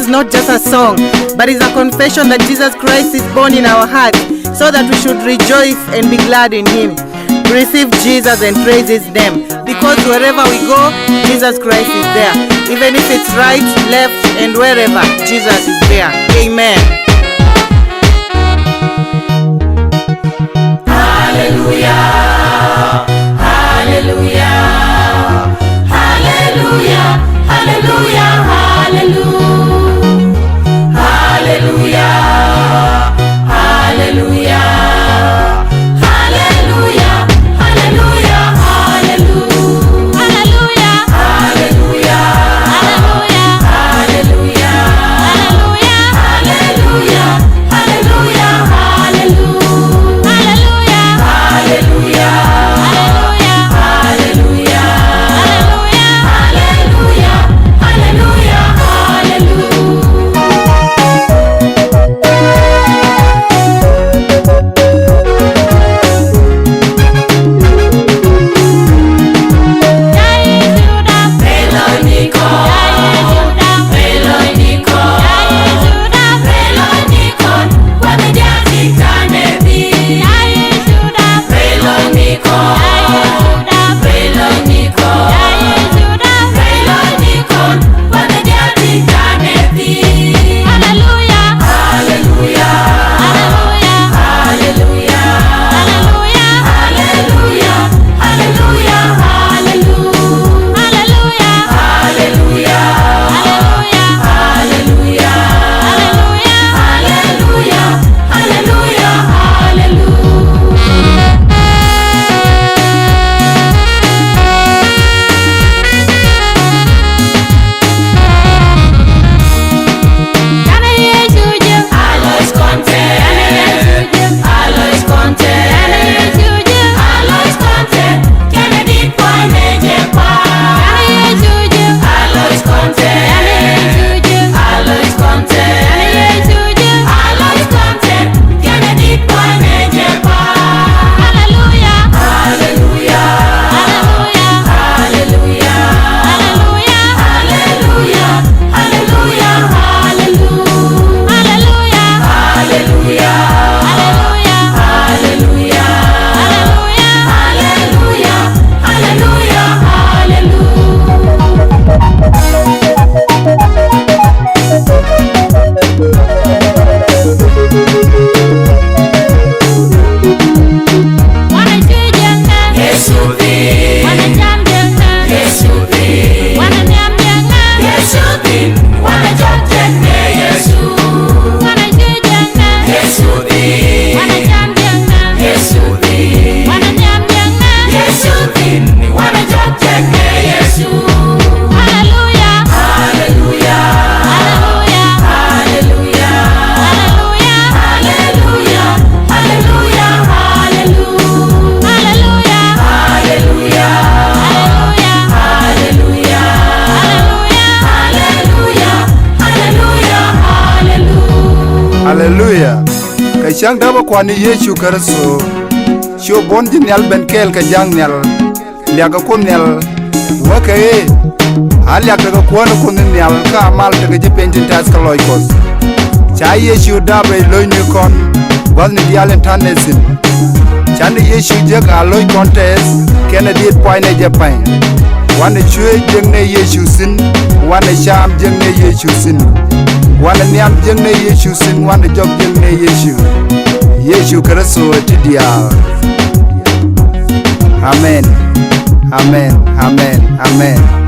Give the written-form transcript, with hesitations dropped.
is not just a song, but is a confession that Jesus Christ is born in our hearts, so that we should rejoice and be glad in him. Receive Jesus and praise his name, because wherever we go, Jesus Christ is there. Even if it's right, left, and wherever, Jesus is there. Amen. Hallelujah, hallelujah, hallelujah, hallelujah, hallelujah, hallelujah, hallelujah, hallelujah, hallelujah, hallelujah, hallelujah, hallelujah, hallelujah, hallelujah, Hallelujah. Kashang daba kwani Yesu Kristo. Sho bondi nyal ben kel ka jang nyal. Liaga kun nyal. Wakae. Aliak daga kwana kun nyal ka amal daga jipentin tas ka loikos. Cha Yesu daba loinu kon. Wazni dialen tanesin. Chani Yesu jaga loy contest. Kena diet poine japan. Wana chue jengne Yesu sin. Wana sham jengne Yesu sin. Wana niam jengne Yesu sin. Wana jog jengne Yesu Kristo etidia. Amen. Amen. Amen. Amen.